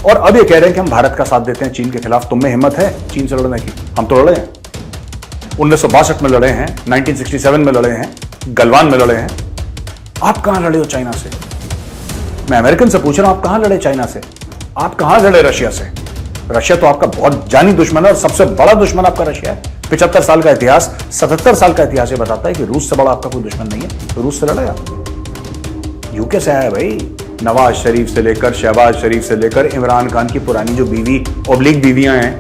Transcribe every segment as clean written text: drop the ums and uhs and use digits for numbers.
और अब ये कह रहे हैं कि हम भारत का साथ देते हैं चीन के खिलाफ। तुम में हिम्मत है चीन से लड़ने की? हम तो लड़े हैं, 1962 में लड़े हैं, 1967 में लड़े हैं, गलवान में लड़े हैं। आप कहां लड़े हो चाइना से? मैं अमेरिकन से पूछ रहा हूं, आप कहां लड़े चाइना से? आप कहां लड़े रशिया से? रशिया तो आपका बहुत जानी दुश्मन है और सबसे बड़ा दुश्मन आपका रशिया है। 75 साल का इतिहास, 77 साल का इतिहास ये बताता है कि रूस से बड़ा आपका कोई दुश्मन नहीं है। तो रूस से लड़े आप। यूके से आया भाई, नवाज शरीफ से लेकर, शहबाज शरीफ से लेकर, इमरान खान की पुरानी जो बीवी ओब्लिक बीवियां हैं,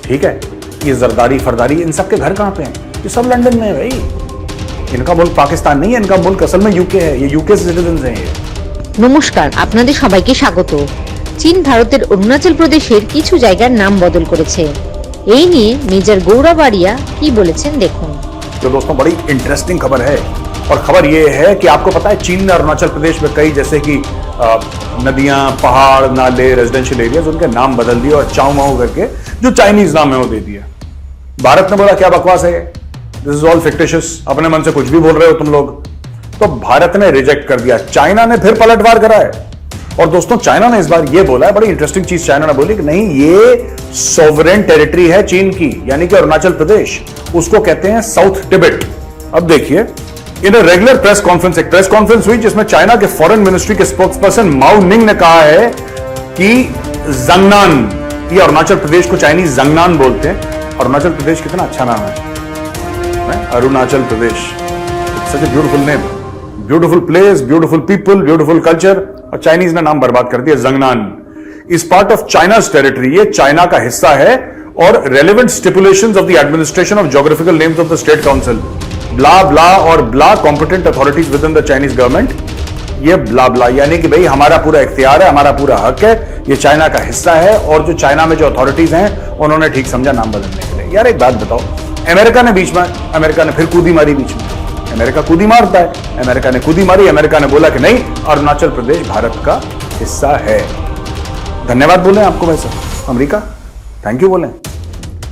ठीक है, ये जरदारी फरदारी, इन सब के घर कहां पे हैं? ये सब लंदन में है भाई। इनका मुल्क पाकिस्तान नहीं है, इनका मुल्क असल में यूके है। ये यूके सिटीजन हैं ये। নমস্কার, আপনাদের সবাইকে স্বাগত। চীন ভারতের অরুণাচল প্রদেশের কিছু জায়গার নাম বদল করেছে। এই নিয়ে মেজর গৌরব আরিয়া কি বলেছেন দেখুন। जो दोस्तों बड़ी इंटरेस्टिंग खबर है, और खबर ये है कि आपको पता है चीन ने अरुणाचल प्रदेश में कई जैसे कि नदियां, पहाड़, नाले, रेजिडेंशियल एरियाज, उनके नाम बदल दिए और चाऊ माऊ करके जो चाइनीज नाम है वो दे दिया। भारत ने बोला क्या बकवास है, दिस इज ऑल फिक्टिशियस, अपने मन से कुछ भी बोल रहे हो तुम लोग। तो भारत ने रिजेक्ट कर दिया, चाइना ने फिर पलटवार करा है। और दोस्तों चाइना ने इस बार ये बोला है, बड़ी इंटरेस्टिंग चीज चाइना ने बोली कि नहीं, ये सोवरेन टेरिटरी है चीन की, यानी कि अरुणाचल प्रदेश, उसको कहते हैं साउथ तिब्बत। अब देखिए, इन अ रेगुलर प्रेस कॉन्फ्रेंस, एक प्रेस कॉन्फ्रेंस हुई जिसमें चाइना के फॉरेन मिनिस्ट्री के स्पोक्सपर्सन माओ निंग ने कहा है कि जंगनान, ये अरुणाचल प्रदेश को चाइनीज जंगनान बोलते हैं। अरुणाचल प्रदेश कितना अच्छा नाम है, Arunachal Pradesh, such a beautiful name, beautiful place, beautiful people, beautiful culture, और चाइनीज ने नाम बर्बाद कर दिया जंगनान। इस पार्ट ऑफ चाइना's टेरिटरी, ये चाइना का हिस्सा है, और relevant stipulations of the administration of geographical names of the state council, blah blah और blah competent authorities within the Chinese government, ये ब्ला ब्ला, यानी कि भाई हमारा पूरा इख्तियार है, हमारा पूरा हक है, ये चाइना का हिस्सा है, और जो चाइना में जो अथॉरिटीज हैं उन्होंने ठीक समझा नाम बदलने के लिए। यार एक बात बताओ, अमेरिका ने बीच में, अमेरिका ने फिर कूदी मारी बीच में। अमेरिका कूदी मारता है, अमेरिका ने कूदी मारी, अमेरिका ने बोला कि नहीं, अरुणाचल प्रदेश भारत का हिस्सा है। धन्यवाद बोले आपको वैसे अमेरिका, थैंक यू बोले।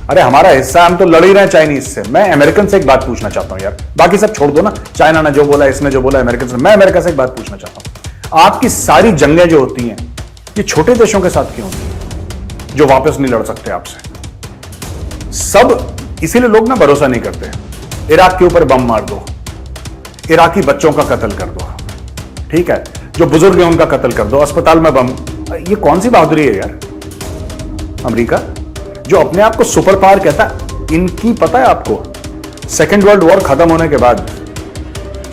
अरे हमारा हिस्सा, हम तो लड़ ही रहे हैं चाइनीज से। मैं अमेरिकन से एक बात पूछना चाहता हूं यार, बाकी सब छोड़ दो ना, चाइना ने जो बोला, इसने जो बोला, अमेरिकन से, मैं अमेरिका से एक बात पूछना चाहता हूं। आपकी सारी जंगें जो होती हैं ये छोटे देशों के साथ क्यों होती हैं जो वापस नहीं लड़ सकते आपसे? सब इसीलिए लोग ना भरोसा नहीं करते। इराक के ऊपर बम मार दो, इराकी बच्चों का कत्ल कर दो, ठीक है, जो बुजुर्ग हैं उनका कत्ल कर दो, अस्पताल में बम, ये कौन सी बहादुरी है यार? अमेरिका जो अपने आप को सुपर पावर कहता है, इनकी पता है आपको, सेकेंड वर्ल्ड वॉर खत्म होने के बाद,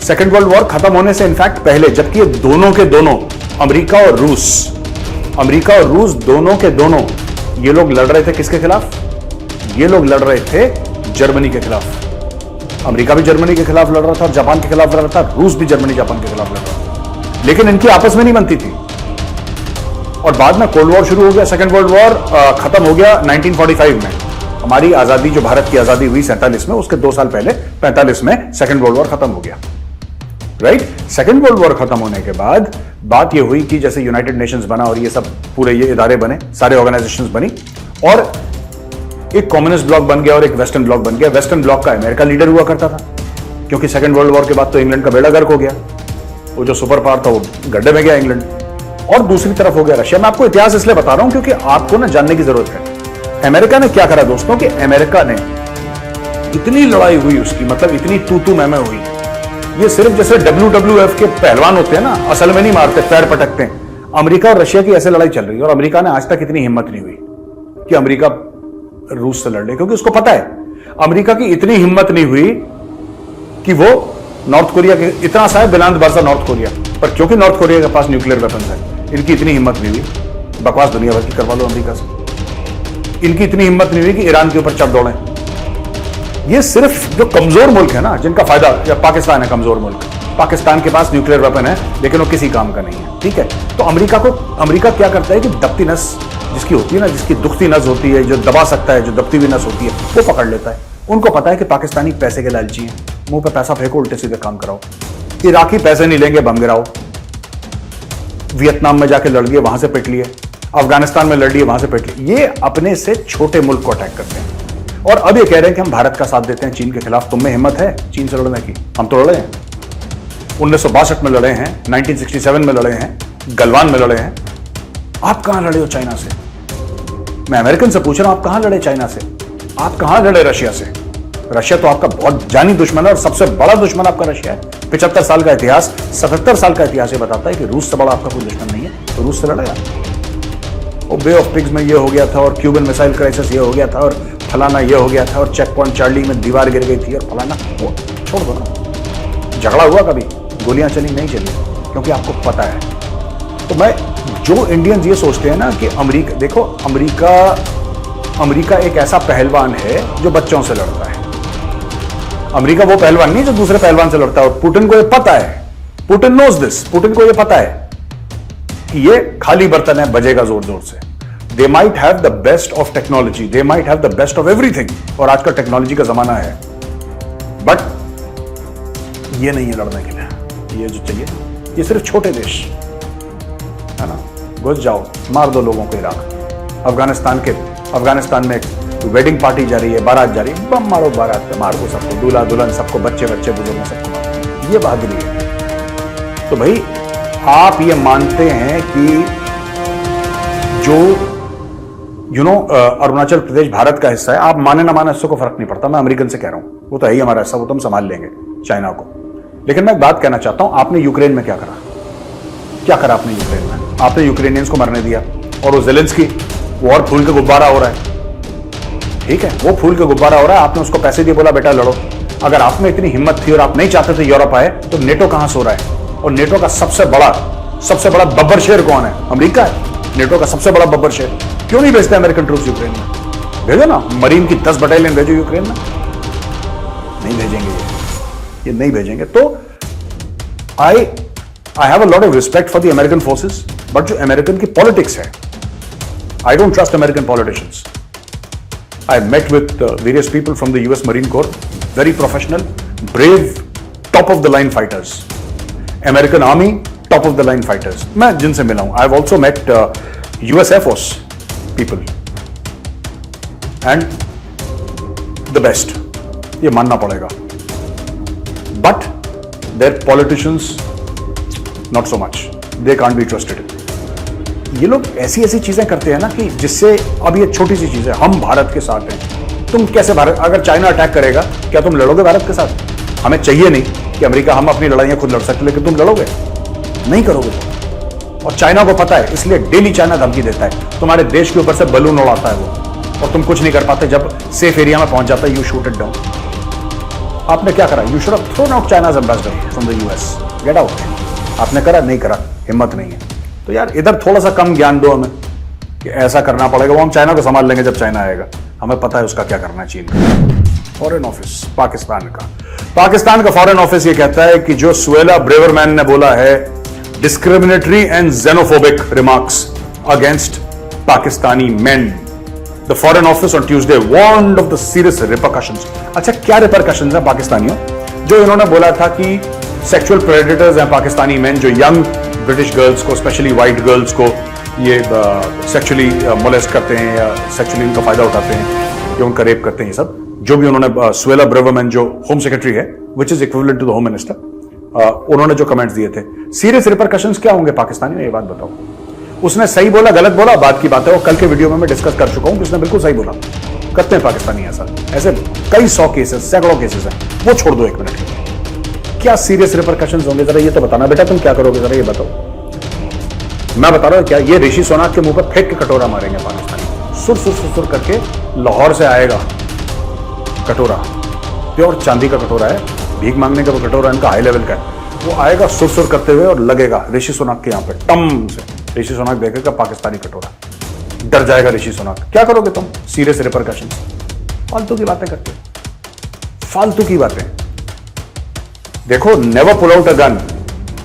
सेकेंड वर्ल्ड वॉर खत्म होने से इनफैक्ट पहले, जबकि ये दोनों के दोनों, अमेरिका और रूस दोनों के दोनों, ये लोग लड़ रहे थे किसके खिलाफ? ये लोग लड़ रहे थे जर्मनी के खिलाफ। अमेरिका भी जर्मनी के खिलाफ लड़ रहा था, और जापान के खिलाफ लड़ रहा था, रूस भी जर्मनी जापान के खिलाफ लड़ रहा था, लेकिन इनकी आपस में नहीं बनती थी। और बाद में कोल्ड वॉर शुरू हो गया, सेकेंड वर्ल्ड वॉर खत्म हो गया 1945 में। हमारी आजादी, जो भारत की आजादी हुई 47 में, उसके 2 साल पहले 45 में सेकेंड वर्ल्ड वॉर खत्म हो गया, राइट। सेकेंड वर्ल्ड वॉर खत्म होने के बाद बात यह हुई कि जैसे यूनाइटेड नेशंस बना और ये सब पूरे ये इदारे बने, सारे ऑर्गेनाइजेशंस बनी, और एक कम्युनिस्ट ब्लॉक बन गया और एक वेस्टर्न ब्लॉक बन गया। वेस्टर्न ब्लॉक का अमेरिका लीडर हुआ करता था, क्योंकि सेकेंड वर्ल्ड वॉर के बाद तो इंग्लैंड का बेड़ा गर्क हो गया, वो जो सुपर पावर था वो गड्ढे में गया इंग्लैंड। और दूसरी तरफ हो गया रशिया। मैं आपको इतिहास इसलिए बता रहा हूं क्योंकि आपको ना जानने की जरूरत है। अमेरिका ने क्या करा दोस्तों, कि अमेरिका ने इतनी लड़ाई हुई उसकी, मतलब इतनी तू मैं हुई, ये सिर्फ जैसे WWF के पहलवान होते हैं ना, असल में नहीं मारते, पैर पटकते हैं। अमेरिका और रशिया की ऐसे लड़ाई चल रही है, और अमेरिका ने आज तक इतनी हिम्मत नहीं हुई कि अमेरिका रूस से लड़ ले, क्योंकि उसको पता है अमेरिका की इतनी हिम्मत नहीं हुई कि वो नॉर्थ कोरिया के, इतना सा है बिलांद बरसा नॉर्थ कोरिया, पर क्योंकि नॉर्थ कोरिया के पास न्यूक्लियर वेपन्स है, इनकी इतनी हिम्मत नहीं हुई, बकवास दुनिया भर की करवा लो अमेरिका से, इनकी इतनी हिम्मत नहीं हुई कि ईरान के ऊपर चढ़ दौड़े। ये सिर्फ जो कमजोर मुल्क है ना, जिनका फायदा, या पाकिस्तान है कमजोर मुल्क, पाकिस्तान के पास न्यूक्लियर वेपन है लेकिन वो किसी काम का नहीं है, ठीक है। तो अमेरिका क्या करता है कि दबती नस जिसकी होती है ना, जिसकी दुखती नस होती है, जो दबा सकता है, जो दबती हुई नस होती है, वो पकड़ लेता है। उनको पता है कि पाकिस्तानी पैसे के लालची हैं, मुंह पे पैसा फेंको, उल्टे सीधे काम कराओ। इराकी पैसे नहीं लेंगे, बम गिराओ। वियतनाम में जाके लड़ लिए, वहां से पिट लिए, अफगानिस्तान में लड़ लिए, वहां से पिट लिए। ये अपने से छोटे मुल्क को अटैक करते हैं, और अब ये कह रहे हैं कि हम भारत का साथ देते हैं चीन के खिलाफ। तुम में हिम्मत है चीन से लड़ने की? हम तो लड़े हैं, 1962 में लड़े हैं, 1967 में लड़े हैं, गलवान में लड़े हैं, आप कहां लड़े हो चाइना से? मैं अमेरिकन से पूछ रहा हूं, आप कहां लड़े चाइना से? आप कहां लड़े रशिया से? रशिया तो आपका बहुत जानी दुश्मन है और सबसे बड़ा दुश्मन आपका रशिया है। 75 साल का इतिहास, 77 साल का इतिहास ये बताता है कि रूस से बड़ा आपका कोई दुश्मन नहीं है, तो रूस से लड़ेगा। वो बे ऑफ पिग्स में ये हो गया था और क्यूबन मिसाइल क्राइसिस ये हो गया था और फलाना ये हो गया था और चेक पॉइंट चार्ली में दीवार गिर गई थी और फलाना, वो छोड़ दो ना। झगड़ा हुआ कभी, गोलियां चली नहीं चली, क्योंकि आपको पता है। तो मैं, जो इंडियंस ये सोचते हैं ना कि अमेरिका, देखो अमेरिका एक ऐसा पहलवान है जो बच्चों से लड़ता है। अमेरिका वो पहलवान नहीं जो दूसरे पहलवान से लड़ता है, और पुतिन को ये पता है, पुतिन नोज दिस, पुतिन को ये पता है कि ये खाली बर्तन है, बजेगा जोर जोर से। They might have the best of technology, they might have the best of everything, और आजकल टेक्नोलॉजी का जमाना है, बट ये नहीं है लड़ने के लिए। ये जो चाहिए, ये सिर्फ छोटे देश है ना, घुस जाओ, मार दो लोगों को। इराक, अफगानिस्तान में वेडिंग पार्टी जा रही है, बारात जा रही है, बम मारो बारात पे, मार दो सबको, दूल्हा दुल्हन सबको, बच्चे बुजुर्ग सबको मारो। ये बहादुरी है। तो भाई आप ये मानते हैं कि जो अरुणाचल प्रदेश भारत का हिस्सा है, आप माने ना माने इससे को फर्क नहीं पड़ता। मैं अमेरिकन से कह रहा हूं, वो तो है ही हमारा हिस्सा, वो तो हम संभाल लेंगे चाइना को। लेकिन मैं एक बात कहना चाहता हूं, आपने यूक्रेन में क्या करा? क्या करा आपने यूक्रेन में? आपने यूक्रेनियंस को मरने दिया, और वो ज़ेलेंस्की, वो और फूल का गुब्बारा हो रहा है। ठीक है, वो फूल का गुब्बारा हो रहा है, आपने उसको पैसे दिए, बोला बेटा लड़ो। अगर आप में इतनी हिम्मत थी और आप नहीं चाहते थे यूरोप आए, तो नेटो कहां सो रहा है? और नेटो का सबसे बड़ा बब्बर शेर कौन है? अमेरिका है। नेटो का सबसे बड़ा बब्बर शेर क्यों नहीं भेजते अमेरिकन ट्रूप्स यूक्रेन में? भेजो ना, मरीन की 10 बटालियन भेजो यूक्रेन में। नहीं भेजेंगे, ये नहीं भेजेंगे। तो I have a lot of respect for the American forces, but जो अमेरिकन की पॉलिटिक्स है, I don't trust American politicians. I met with various people from the US Marine Corps, very professional, brave, top of the line fighters. American Army, top of the line fighters. मैं जिनसे मिला हूं, I've also met US Air Force people and the best. ये मानना पड़ेगा. But their politicians, not so much. They can't be trusted. ये लोग ऐसी चीजें करते हैं ना कि जिससे, अब ये छोटी सी चीज है, हम भारत के साथ हैं। तुम कैसे भारत, अगर चाइना अटैक करेगा, क्या तुम लड़ोगे भारत के साथ? हमें चाहिए नहीं कि अमेरिका, हम अपनी लड़ाइयां खुद लड़ सकते, लेकिन तुम लड़ोगे नहीं, करोगे। और चाइना को पता है, इसलिए डेली चाइना धमकी देता है, तुम्हारे देश के ऊपर से बलून उड़ाता है वो, और तुम कुछ नहीं कर पाते। जब सेफ एरिया में पहुंच जाता है, यू शूट इट डाउन। आपने क्या करा? You should have thrown out China's ambassador from the US, get out. आपने करा? नहीं करा, हिम्मत नहीं है। तो यार इधर थोड़ा सा कम ज्ञान दो हमें कि ऐसा करना पड़ेगा। वो हम चाइना को संभाल लेंगे जब चाइना आएगा, हमें पता है उसका क्या करना है। चीन का फॉरेन ऑफिस, पाकिस्तान का फॉरेन ऑफिस ये कहता है कि जो सुएला ब्रेवरमैन ने बोला है, discriminatory and xenophobic remarks against Pakistani men, the foreign office on Tuesday warned of the serious repercussions. अच्छा, क्या रिपरकशंस है पाकिस्तानियों? जो इन्होंने बोला था कि सेक्सुअल प्रेडेटर्स हैं पाकिस्तानी मैन, जो यंग ब्रिटिश गर्ल्स को, स्पेशली वाइट गर्ल्स को ये सेक्सुअली मोलेस्ट करते हैं या सेक्सुअली उनका फायदा उठाते हैं, जो उनका रेप करते हैं, ये सब जो भी उन्होंने, सुएला ब्रेवरमैन जो होम सेक्रेटरी है, which is equivalent to the home minister, उन्होंने जो कमेंट्स दिए थे, सीरियस रिपरकशंस क्या होंगे पाकिस्तानी में, ये बात बताओ। उसने सही बोला, गलत बोला, बात की बात है। वो कल के वीडियो में मैं डिस्कस कर चुका हूं, उसने बिल्कुल सही बोला। करते हैं पाकिस्तानी ऐसा, ऐसे कई 100 केसेस, सैकड़ों केसेस हैं। वो छोड़ दो एक मिनट, क्या सीरियस रिपरकशंस होंगे जरा ये तो बताना। बेटा तुम क्या करोगे जरा ये बताओ। मैं बता रहा हूं क्या, ये ऋषि सोनाक के मुंह पर फेंक के कटोरा मारेंगे पाकिस्तानी। सुर सुर सुर सुर करके लाहौर से आएगा कटोरा, प्योर चांदी का कटोरा है, भीख मांगने का वो कटोरा इनका हाई लेवल का है। वो आएगा सुर सुर करते हुए और लगेगा ऋषि सोनाक के यहाँ पे टम से। ऋषि सोनाक देखेगा पाकिस्तानी कटोरा, डर जाएगा ऋषि सोनाक। क्या करोगे तुम? Serious repercussion. फालतू की बातें करते, फालतू की बातें। देखो, never pull out a gun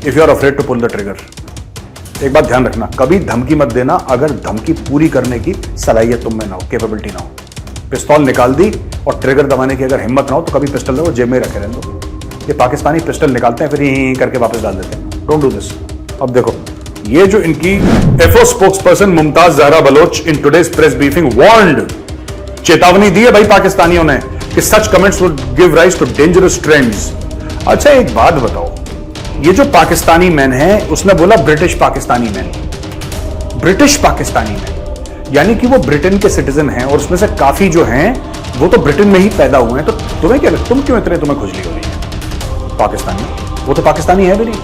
if you are afraid to pull the trigger. एक बात ध्यान रखना, कभी धमकी मत देना अगर धमकी पूरी करने की सलाहियत तुम में ना हो, कैपेबिलिटी ना हो। पिस्तौल निकाल दी और ट्रिगर दबाने की अगर हिम्मत ना हो तो कभी पिस्टल वो जेब में रखे रहने दो। ये पाकिस्तानी पिस्टल निकालते हैं फिर ही करके वापस डाल देते हैं। Don't do this. अब देखो, ये जो इनकी FO spokesperson Mumtaz Zahra Baloch in today's press briefing warned, चेतावनी दी है भाई पाकिस्तानियों ने कि such comments would give rise to dangerous trends. अच्छा एक बात बताओ, ये जो पाकिस्तानी मैन है उसने बोला British Pakistani man, British Pakistani में, यानी कि वो ब्रिटेन के सिटीजन हैं और उसमें से काफी जो हैं वो तो ब्रिटेन में ही पैदा हुए हैं। तो तुम्हें क्या लगता, तुम क्यों इतने तुम्हें खुजली हो रही है? पाकिस्तानी, वो तो पाकिस्तानी है भी नहीं,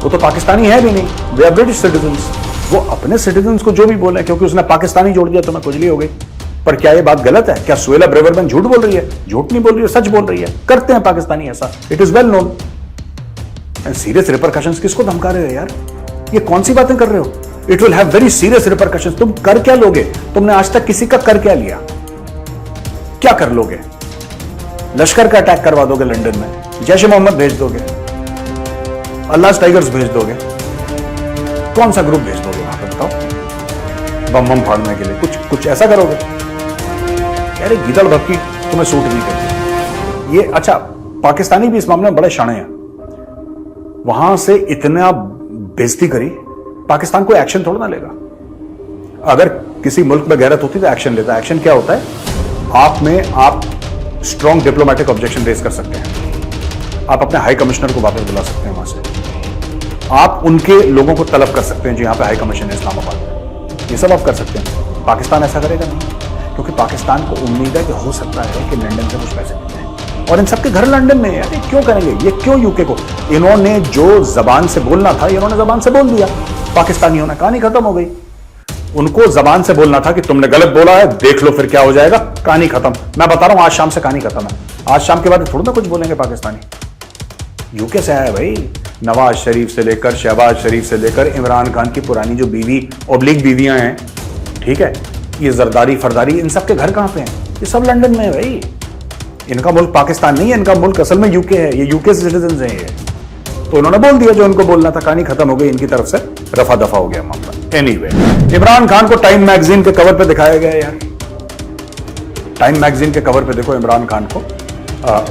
वो तो पाकिस्तानी है भी नहीं, वे आर ब्रिटिश सिटीजन्स। वो अपने सिटीजन्स को जो भी बोले क्योंकि उसने पाकिस्तानी जोड़ दिया तुम्हें खुजली हो गई। पर क्या ये बात गलत है? क्या सुहेला ब्रेवरमैन झूठ बोल रही है? झूठ नहीं बोल रही है, सच बोल रही है। करते हैं पाकिस्तानी ऐसा, it is well known. Serious repercussions किसको धमका रहे हो यार? ये कौन सी बातें कर रहे हो? It will have very serious repercussions. तुम कर क्या लोगे? तुमने आज तक किसी का कर क्या लिया? क्या कर लोगे? लश्कर का अटैक करवा दोगे लंदन में, जैश ए मोहम्मद भेज दोगे, अल्लाह टाइगर्स भेज दोगे, कौन सा ग्रुप भेज दोगे वहां पर बताओ बम बम फाड़ने के लिए? कुछ ऐसा करोगे? यार गीदड़ भक्की तुम्हें सूट नहीं करती ये। अच्छा, पाकिस्तानी भी इस मामले में बड़े शाणे हैं। वहां से इतना बेइज्जती करी, पाकिस्तान कोई एक्शन थोड़ा ना लेगा। अगर किसी मुल्क में गैरत होती तो एक्शन लेता। एक्शन क्या होता है? आप स्ट्रॉन्ग डिप्लोमेटिक ऑब्जेक्शन रेज कर सकते हैं, आप अपने हाई कमिश्नर को वापस बुला सकते हैं वहां से, आप उनके लोगों को तलब कर सकते हैं जो यहां पे हाई कमीशन है इस्लामाबाद में। ये सब आप कर सकते हैं। पाकिस्तान ऐसा करेगा नहीं, क्योंकि पाकिस्तान को उम्मीद है कि हो सकता है कि लंदन से कुछ पैसे मिल जाए, और इन सबके घर लंदन में है। यार क्यों करेंगे ये? क्यों यूके को? इन्होंने जो जबान से बोलना था इन्होंने जबान से बोल दिया, पाकिस्तानियों ने, कहानी खत्म हो गई। उनको जबान से बोलना था कि तुमने गलत बोला है, देख लो फिर क्या हो जाएगा, कहानी खत्म। मैं बता रहा हूं, आज शाम से कहानी खत्म है। आज शाम के बाद थोड़ा ना कुछ बोलेंगे पाकिस्तानी। यूके से आया है भाई, नवाज शरीफ से लेकर, शहबाज शरीफ से लेकर, इमरान खान की पुरानी जो बीवी ऑब्लिक बीवियां हैं, ठीक है, ये जरदारी फरदारी, इन सब के घर कहां पे हैं? ये सब लंदन में है भाई। इनका मुल्क पाकिस्तान नहीं है, इनका मुल्क असल में यूके है। ये यूके से सिटीजन हैं ये। तो उन्होंने बोल दिया जो उनको बोलना था, कहानी खत्म हो गई, इनकी तरफ से रफा दफा हो गया मामला। एनीवे, इमरान खान को टाइम मैगजीन के कवर पे दिखाया गया यार। टाइम मैगजीन के कवर पे देखो इमरान खान को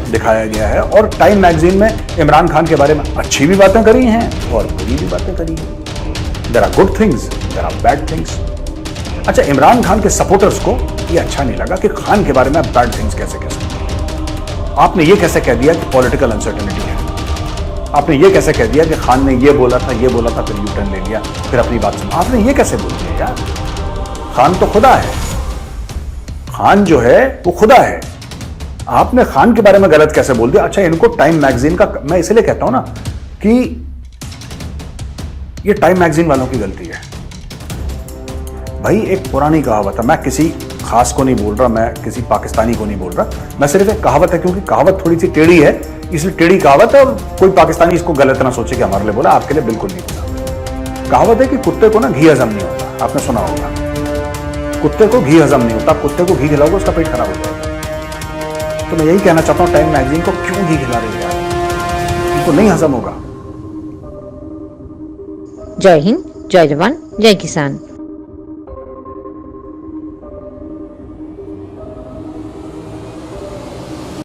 दिखाया गया है, और टाइम मैगजीन में इमरान खान के बारे में अच्छी भी बातें करी हैं और बुरी भी बातें करी हैं। There are good things, there are bad things. अच्छा, इमरान खान के सपोर्टर्स को ये अच्छा नहीं लगा कि खान के बारे में बैड थिंग्स कैसे कह सकते? आपने ये कैसे कह दिया कि पॉलिटिकल अनसर्टेनिटी है? आपने ये कैसे कह दिया कि खान ने ये बोला था, फिर यू टर्न ले लिया, फिर अपनी बात सुना? आपने ये कैसे बोल दिया यार? खान तो खुदा है, खान जो है वो खुदा है। आपने खान के बारे में गलत कैसे बोल दिया? अच्छा, इनको टाइम मैगजीन का, मैं इसलिए कहता हूं ना कि ये टाइम मैगजीन वालों की गलती है भाई। एक पुरानी कहावत है, मैं किसी खास को नहीं बोल रहा, मैं किसी पाकिस्तानी को नहीं बोल रहा, मैं सिर्फ एक कहावत है, क्योंकि कहावत थोड़ी सी टेढ़ी है, इसलिए टेढ़ी कहावत है, और कोई पाकिस्तानी इसको गलत ना सोचे कि हमारे लिए बोला, आपके लिए बिल्कुल नहीं बोला। कहावत है कि कुत्ते को ना घी हजम नहीं होता, आपने सुना होगा, कुत्ते को घी हजम नहीं होता। कुत्ते को घी खिलाओगे उसका पेट खराब हो जाएगा। तो मैं यही कहना चाहता हूं, टाइम मैगजीन को क्यों घी खिला रही है? इनको नहीं हजम होगा। जय हिंद, जय जवान, जय किसान।